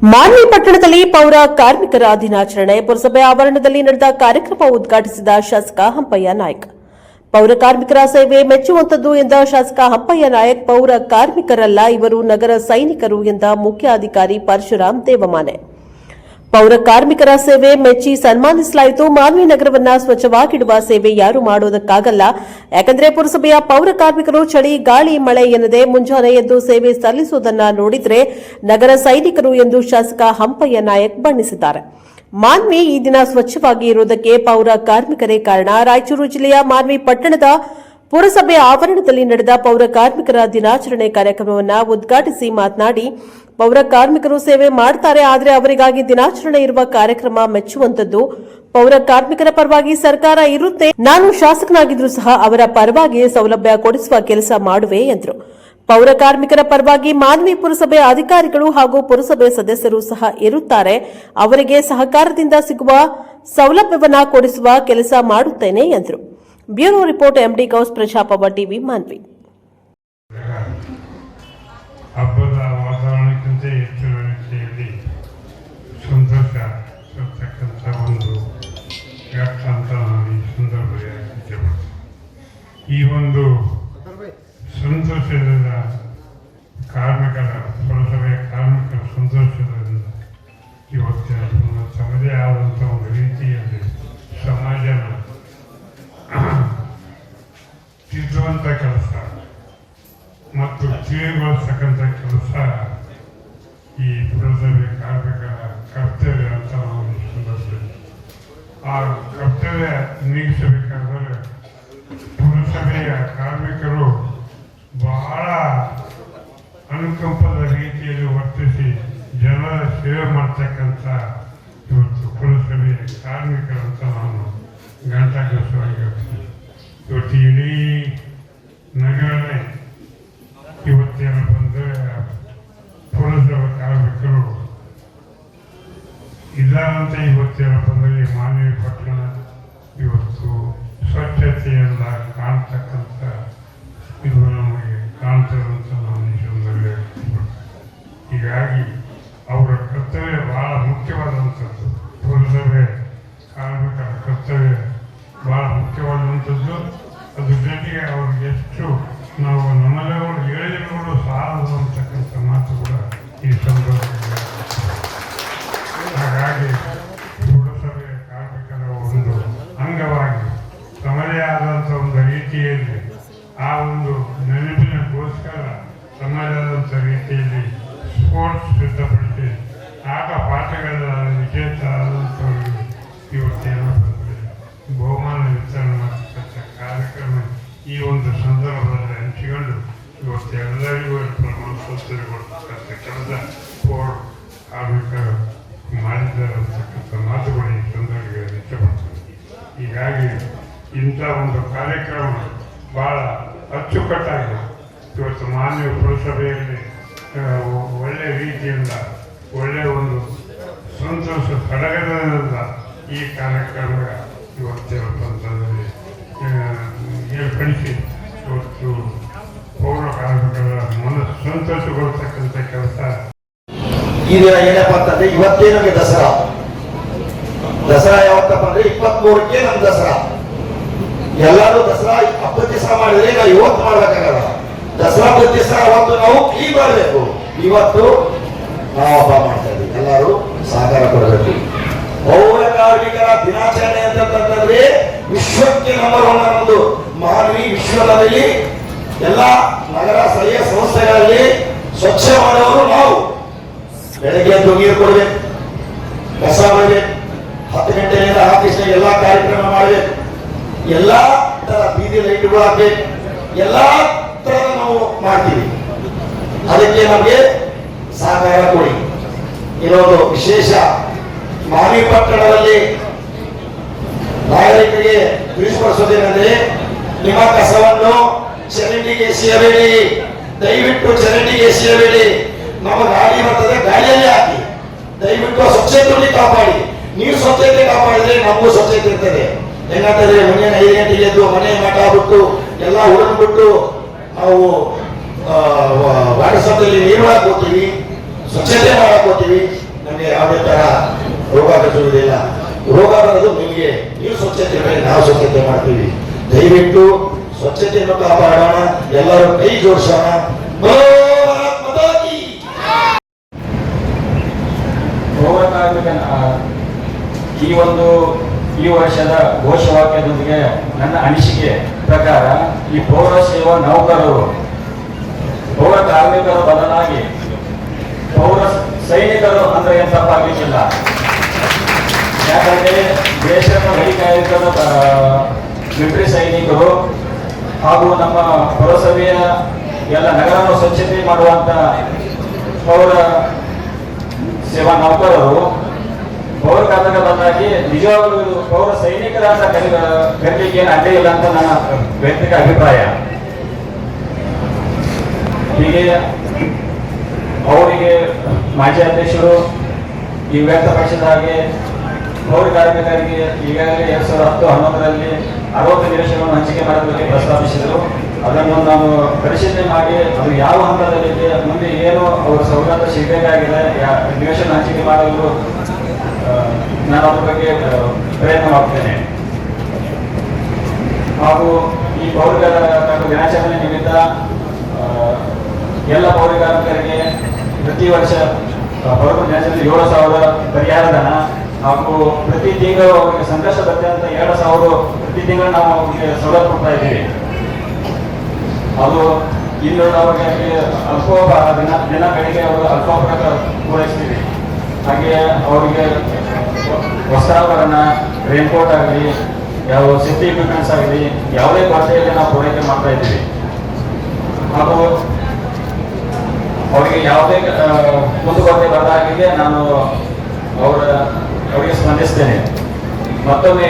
ಮಾನ್ವಿ ಪಟ್ಟಣದಲ್ಲಿ ಪೌರ ಕಾರ್ಮಿಕರ ದಿನಾಚರಣೆ ಪುರಸಭೆ ಆವರಣದಲ್ಲಿ ನಡೆದ ಕಾರ್ಯಕ್ರಮ ಉದ್ಘಾಟಿಸಿದ ಶಾಸಕ ಹಂಪಯ್ಯ ನಾಯ್ಕ. ಪೌರ ಕಾರ್ಮಿಕರ ಸೇವೆ ಮೆಚ್ಚುವಂತದ್ದು ಎಂದ ಶಾಸಕ ಹಂಪಯ್ಯ ನಾಯ್ಕ, ಪೌರ ಕಾರ್ಮಿಕರಲ್ಲ, ಇವರು ನಗರ ಸೈನಿಕರು ಎಂದ ಮುಖ್ಯಾಧಿಕಾರಿ ಪರಶುರಾಮ್ ದೇವಮಾನೆ. ಪೌರ ಕಾರ್ಮಿಕರ ಸೇವೆ ಮೆಚ್ಚಿ ಸನ್ಮಾನಿಸಲಾಯಿತು. ಮಾನ್ವಿ ನಗರವನ್ನ ಸ್ವಚ್ಛವಾಗಿಡುವ ಸೇವೆ ಯಾರು ಮಾಡೋದಕ್ಕಾಗಲ್ಲ. ಯಾಕಂದ್ರೆ ಪುರಸಭೆಯ ಪೌರ ಕಾರ್ಮಿಕರು ಚಳಿ ಗಾಳಿ ಮಳೆ ಎನ್ನದೆ ಮುಂಜಾನೆ ಎದ್ದು ಸೇವೆ ಸಲ್ಲಿಸುವುದನ್ನ ನೋಡಿದ್ರೆ ನಗರ ಸೈನಿಕರು ಎಂದು ಶಾಸಕ ಹಂಪಯ್ಯ ನಾಯ್ಕ ಬಣ್ಣಿಸಿದ್ದಾರೆ. ಮಾನ್ವಿ ಈ ದಿನ ಸ್ವಚ್ಛವಾಗಿ ಇರುವುದಕ್ಕೆ ಪೌರ ಕಾರ್ಮಿಕರೇ ಕಾರಣ. ರಾಯಚೂರು ಜಿಲ್ಲೆಯ ಮಾನ್ವಿ ಪಟ್ಟಣದ ಪುರಸಭೆ ಆವರಣದಲ್ಲಿ ನಡೆದ ಪೌರ ಕಾರ್ಮಿಕರ ದಿನಾಚರಣೆ ಕಾರ್ಯಕ್ರಮವನ್ನು ಉದ್ಘಾಟಿಸಿ ಮಾತನಾಡಿ, ಪೌರ ಕಾರ್ಮಿಕರು ಸೇವೆ ಮಾಡುತ್ತಾರೆ, ಆದರೆ ಅವರಿಗಾಗಿ ದಿನಾಚರಣೆ ಇರುವ ಕಾರ್ಯಕ್ರಮ ಮೆಚ್ಚುವಂತದ್ದು. ಪೌರ ಕಾರ್ಮಿಕರ ಪರವಾಗಿ ಸರ್ಕಾರ ಇರುತ್ತೆ. ನಾನು ಶಾಸಕನಾಗಿದ್ರೂ ಸಹ ಅವರ ಪರವಾಗಿ ಸೌಲಭ್ಯ ಕೊಡಿಸುವ ಕೆಲಸ ಮಾಡುವೆ ಎಂದರು. ಪೌರ ಕಾರ್ಮಿಕರ ಪರವಾಗಿ ಮಾನ್ವಿ ಪುರಸಭೆ ಅಧಿಕಾರಿಗಳು ಹಾಗೂ ಪುರಸಭೆ ಸದಸ್ಯರು ಸಹ ಇರುತ್ತಾರೆ. ಅವರಿಗೆ ಸಹಕಾರದಿಂದ ಸಿಗುವ ಸೌಲಭ್ಯವನ್ನ ಕೊಡಿಸುವ ಕೆಲಸ ಮಾಡುತ್ತೇನೆ ಎಂದರು. Bureau report, MD Ghouse, Prajaprabha TV, Manvi. ಹಬ್ಬದ ವಾತಾವರಣಕ್ಕಿಂತ ಹೆಚ್ಚಿನ ರೀತಿಯಲ್ಲಿ ಸಂತೋಷ ಇರ್ತಕ್ಕಂಥ ಒಂದು ವ್ಯಕ್ತ ಅಂತ ನಾನು ಈ ಸಂದರ್ಭದಲ್ಲಿ ಇಚ್ಛೆಪಡ್ತೀನಿ. ಈ ಒಂದು ಸಂತೋಷದಿಂದ ಪುರಸಭೆಯ ಕಾರ್ಮಿಕರ ಸಂತೋಷದಿಂದ ಇವತ್ತಿನ ತಮ್ಮದೇ ಆದಂಥ ಒಂದು ರೀತಿಯಲ್ಲಿ ಸಮಾಜನ ತಿದ್ದುವಂಥ ಕೆಲಸ ಮತ್ತು ತಿಳಿಗೊಳಿಸ್ತಕ್ಕಂಥ ಕೆಲಸ ಈ ಪುರಸಭೆ ಕಾರ್ಮಿಕರ ಕರ್ತವ್ಯ ಅಂತ ನಾವು ಸಂದರ್ಭದಲ್ಲಿ ಆ ಕರ್ತವ್ಯ ನೀಗಿಸಬೇಕಾದರೆ ಪುರಸಭೆಯ ಕಾರ್ಮಿಕರು ಬಹಳ ಅನುಕಂಪದ ರೀತಿಯಲ್ಲಿ ವರ್ತಿಸಿ ಜನರ ಸೇವೆ ಮಾಡ್ತಕ್ಕಂಥ ಇವತ್ತು ಪುರಸಭೆಯ ಕಾರ್ಮಿಕರಂತ ನಾನು ಘಂಟಾಘೋಷವಾಗಿ ಹೇಳ್ತೀನಿ. ಇವತ್ತು ಇಡೀ ನಗರನೇ ಇವತ್ತೇನು ಬಂದರೆ ಪುರಸಭೆ ಕಾರ್ಮಿಕರು ಇದ್ದಾರಂತ ಇವತ್ತೇನು ಬಂದರೆ ಮಾನ್ವಿ ಪಟ್ಟಣ ಇವತ್ತು ಸ್ವಚ್ಛತೆಯಿಂದ ಕಾಣ್ತಕ್ಕಂಥ ಇದು ನಮಗೆ ಕಾಣ್ತದಂತ ನಾನು ಈ ಸಂದರ್ಭದಲ್ಲಿ ಹೀಗಾಗಿ ಅವರ ಕರ್ತವ್ಯ ಬಹಳ ಮುಖ್ಯವಾದಂಥದ್ದು. ಪುರಸಭೆ ಕಾರ್ಮಿಕರ ಕರ್ತವ್ಯ ಬಹಳ ಮುಖ್ಯವಾದಂಥದ್ದು. ಅದ್ರ ಜೊತೆಗೆ ಅವ್ರಿಗೆ ಎಷ್ಟು ನಾವು ನಮ್ಮೆಲ್ಲರೂ ಹೇಳಿದ್ರು ಸಾಲದು ಅಂತಕ್ಕಂಥ ಮಾತು ಕೂಡ ಈ ಸಂದರ್ಭದಲ್ಲಿ. ಹಾಗಾಗಿ ಪುರಸಭೆಯ ಕಾರ್ಮಿಕರ ಒಂದು ಅಂಗವಾಗಿ ತಮ್ಮದೇ ಆದಂಥ ಒಂದು ರೀತಿಯಲ್ಲಿ ಆ ಒಂದು ನೆನಪಿನಗೋಸ್ಕರ ತಮ್ಮದೇ ಆದಂಥ ರೀತಿಯಲ್ಲಿ ಸ್ಪೋರ್ಟ್ಸ್ ಸಿದ್ಧಪಡಿಸಿ ಆಟ ಪಾಠಗಳ ವಿಜೇತ ಆದಂಥವರಿಗೆ ಇವತ್ತೇನೋ ಬಂದರೆ ಬಹುಮಾನ ವಿತರಣೆ ಮಾಡತಕ್ಕಂಥ ಕಾರ್ಯಕ್ರಮ ಈ ಒಂದು ಸಂದರ್ಭದಲ್ಲಿ ಹಂಚಿಕೊಂಡು ಇವತ್ತು ಎಲ್ಲರಿಗೂ ಪ್ರಮಾಣ ಪತ್ರ ಕೊಡ್ತಕ್ಕಂಥ ಕೆಲಸ ಪೌರ ಕಾರ್ಮಿಕರು ಮಾಡಿದ್ದಾರೆ ಅಂತಕ್ಕಂಥ ಮಾತುಗಳು ಈ ಸಂದರ್ಭದಲ್ಲಿ ಇಷ್ಟಪಡ್ತಾರೆ. ಹೀಗಾಗಿ ಇಂಥ ಒಂದು ಕಾರ್ಯಕ್ರಮ ಭಾಳ ಅಚ್ಚುಕಟ್ಟಾಗಿ ಇವತ್ತು ಮಾನ್ಯ ಪುರಸಭೆಯಲ್ಲಿ ಒಳ್ಳೆಯ ರೀತಿಯಿಂದ ಒಳ್ಳೆಯ ಒಂದು ಸಂತೋಷ ಸಡಗರದಿಂದ ಈ ಕಾರ್ಯಕ್ರಮ ಇವತ್ತಿನ ಏರ್ಪಡಿಸಿ ಇವತ್ತು ಪೌರ ಕಾರ್ಮಿಕರ ಮನಸ್ಸು ಸಂತೋಷಗೊಳ್ತಕ್ಕಂಥ ಕೆಲಸ. ಈ ದಿನ ಏನಪ್ಪ ಅಂತಂದ್ರೆ ಇವತ್ತೇ ನಮಗೆ ದಸರಾ ಯಾವತ್ತಪ್ಪ ಅಂದ್ರೆ 23ಕ್ಕೆ ನಮ್ ದಸರಾ. ಎಲ್ಲರೂ ದಸರಾ ಹಬ್ಬದ ದಿವಸ ಮಾಡಿದ್ರೆ ನಾವು ಇವತ್ತು ಮಾಡ್ಬೇಕಾಗಲ್ಲ. ದಸರಾ ಹಬ್ಬದ ದಿವಸ ಅವತ್ತು ನಾವು ಕ್ಲೀನ್ ಮಾಡಬೇಕು. ಇವತ್ತು ನಾವು ಹಬ್ಬ ಮಾಡ್ತಾ ಇದ್ದೀವಿ, ಎಲ್ಲರೂ ಸಹಕಾರ ಕೊಡಬೇಕು. ಪೌರ ಕಾರ್ಮಿಕರ ದಿನಾಚರಣೆ ಅಂತಂದ್ರೆ ವಿಶ್ವಕ್ಕೆ ನಂಬರ್ 1 ಅನ್ನೋದು ಮಾನ್ವಿ ವಿಶ್ವದಲ್ಲಿ ಎಲ್ಲ ನಗರ ಸ್ಥಳೀಯ ಸಂಸ್ಥೆಗಳಲ್ಲಿ ಸ್ವಚ್ಛ ಮಾಡುವವರು ನಾವು. ಬೆಳಗ್ಗೆ ಎದ್ದು ನೀರು ಕೊಡಬೇಕು, ಕಸ ಮಾಡಬೇಕು, 10 ಗಂಟೆಯಿಂದ 10 ಗಂಟೆಗೆ ಎಲ್ಲಾ ಕಾರ್ಯಕ್ರಮ ಮಾಡಬೇಕು, ಎಲ್ಲಾ ತರ ಬೀದಿ ಲೈಟ್ಗಳು ಹಾಕ್ಬೇಕು, ಎಲ್ಲಾ ತರ ನಾವು ಮಾಡ್ತೀವಿ. ಅದಕ್ಕೆ ನಮಗೆ ಸಹಕಾರ ಕೊಡಿ. ಇನ್ನೊಂದು ವಿಶೇಷ, ಮಾನ್ವಿ ಪಟ್ಟಣದಲ್ಲಿ ನಾಗರಿಕರಿಗೆ ತಿಳಿಸಿಕೊಡಿಸೋದೇನೆಂದ್ರೆ, ನಿಮ್ಮ ಕಸವನ್ನು ಚರಂಡಿಗೆ ಎಸೆಯಬೇಡಿ, ದಯವಿಟ್ಟು ಚರಂಡಿಗೆ ಎಸೆಯಬೇಡಿ. ನಮ್ಮ ಗಾಡಿ ಬರ್ತದೆ, ಗಾಡಿಯಲ್ಲಿ ಹಾಕಿ. ದಯವಿಟ್ಟು ಸ್ವಚ್ಛತೆಯಲ್ಲಿ ಕಾಪಾಡಿ. ನೀವು ಸ್ವಚ್ಛತೆ ಕಾಪಾಡಿದ್ರೆ ನಮಗೂ ಸ್ವಚ್ಛತೆ ಇರ್ತದೆ. ಹೆಂಗಂತಂದ್ರೆ ಮುಂಜಾನೆ 5 ಗಂಟೆಗೆ ಎದ್ದು ಮನೆ ಮಾತಾಡ್ಬಿಟ್ಟು ಎಲ್ಲ ಉಳಿದ್ಬಿಟ್ಟು ನಾವು ವಾಟ್ಸಪ್ಪಲ್ಲಿ ನೀರು ಹಾಕೋತೀವಿ, ಸ್ವಚ್ಛತೆ ಮಾಡಕ್ ಹೋಗ್ತೀವಿ. ಮಾಡಿದ ತರ ರೋಗ ಕಟ್ಟುವುದಿಲ್ಲ. ರೋಗ ಬರೋದು ನಿಮಗೆ, ನೀವು ಸ್ವಚ್ಛತೆ ಮಾಡಿ, ನಾವು ಸ್ವಚ್ಛತೆ ಮಾಡ್ತೀವಿ. ದಯವಿಟ್ಟು ಸ್ವಚ್ಛತೆಯನ್ನು ಕಾಪಾಡೋಣ, ಎಲ್ಲರೂ ಕೈ ಜೋಡಿಸೋಣ. ಪೌರ ಕಾರ್ಮಿಕನ ಈ ವರ್ಷದ ಘೋಷವಾಕ್ಯದೊಂದಿಗೆ ನನ್ನ ಅನಿಸಿಕೆ ಪ್ರಕಾರ ಈ ಪೌರ ಸೇವಾ ನೌಕರರು ಪೌರ ಕಾರ್ಮಿಕರ ಬದಲಾಗಿ ಪೌರ ಸೈನಿಕರು ಅಂದ್ರೆ ಏನು ತಪ್ಪಾಗಲಿಕ್ಕಿಲ್ಲ. ಯಾಕಂದ್ರೆ ದೇಶದ ಗಡಿಕಾಯುಕ್ತದ ಮಿಲಿಟರಿ ಸೈನಿಕರು ಹಾಗೂ ನಮ್ಮ ಪುರಸಭೆಯ ಎಲ್ಲ ನಗರವನ್ನು ಸ್ವಚ್ಛತೆ ಮಾಡುವಂತ ಪೌರ ಸೇವಾ ನೌಕರರು ಪೌರ ಕಾರ್ಮಿಕರ ಬದಲಾಗಿ ನಿಜವಾಗ್ಲೂ ಪೌರ ಸೈನಿಕರಾದ ಕರೀಲಿಕ್ಕೆ ಏನು ಅಡ್ಡಿ ಇಲ್ಲ ಅಂತ ನನ್ನ ವ್ಯಕ್ತಿಗತ ಅಭಿಪ್ರಾಯ. ಹೀಗೆ ಅವರಿಗೆ ಮಾಜಿ ಅಧ್ಯಕ್ಷರು ಈ ವ್ಯಕ್ತಪಡಿಸಿದ ಹಾಗೆ ಪೌರ ಕಾರ್ಮಿಕರಿಗೆ ಈಗಾಗಲೇ 2010-11ರಲ್ಲಿ 60 ನಿವೇಶನಗಳನ್ನು ಹಂಚಿಕೆ ಮಾಡೋದಕ್ಕೆ ಪ್ರಸ್ತಾಪಿಸಿದರು. ಅದನ್ನು ನಾವು ಪರಿಶೀಲನೆ ಮಾಡಿ ಅದು ಯಾವ ಹಂತದಲ್ಲಿದೆ, ಮುಂದೆ ಏನು ಅವರ ಸೌಲಭ್ಯ ಸಿಗಬೇಕಾಗಿದೆ, ನಿವೇಶನ ಹಂಚಿಕೆ ಮಾಡಲು ನಾನು ಅದ್ರ ಬಗ್ಗೆ ಪ್ರಯತ್ನ ಮಾಡ್ತೇನೆ. ಹಾಗೂ ಈ ಪೌರ ದಿನಾಚರಣೆ ನಿಮಿತ್ತ ಎಲ್ಲ ಪೌರ ಕಾರ್ಮಿಕರಿಗೆ ಪ್ರತಿ ವರ್ಷ ಪೌರ ದಿನಾಚರಣೆ 7,000 ಪರಿಹಾರ ಧನ ಹಾಗೂ ಪ್ರತಿ ತಿಂಗಳು ಅವರಿಗೆ ಸಂಕಷ್ಟ ಬರುತ್ತೆ ಅಂತ 2,000 ಪ್ರತಿ ತಿಂಗಳು ನಾವು ಅವರಿಗೆ ಸವಲತ್ತು ಕೊಡ್ತಾ ಇದ್ದೀವಿ. ಅದು ಇನ್ನು ಅವರಿಗೆ ದಿನಗಳಿಗೆ ಅವರು ಅಲ್ಪೋಪಹಾರ ಪೂರೈಸ್ತೀವಿ. ಹಾಗೆ ಅವರಿಗೆ ವಸ್ತ್ರಾಭರಣ, ರೇನ್ಕೋಟ್ ಆಗಲಿ, ಯಾವ ಸೇಫ್ಟಿ ಇಕ್ವಿಪ್ಮೆಂಟ್ಸ್ ಆಗಲಿ ಯಾವುದೇ ಕೊರತೆಯಲ್ಲಿ ನಾವು ಪೂರೈಕೆ ಮಾಡ್ತಾ ಇದ್ದೀವಿ. ಹಾಗೂ ಅವರಿಗೆ ಯಾವುದೇ ಕುಂದುಕೊರತೆ ಬರದಾಗಿದೆ ನಾನು ಅವರಿಗೆ ಸ್ಪಂದಿಸ್ತೇನೆ. ಮತ್ತೊಮ್ಮೆ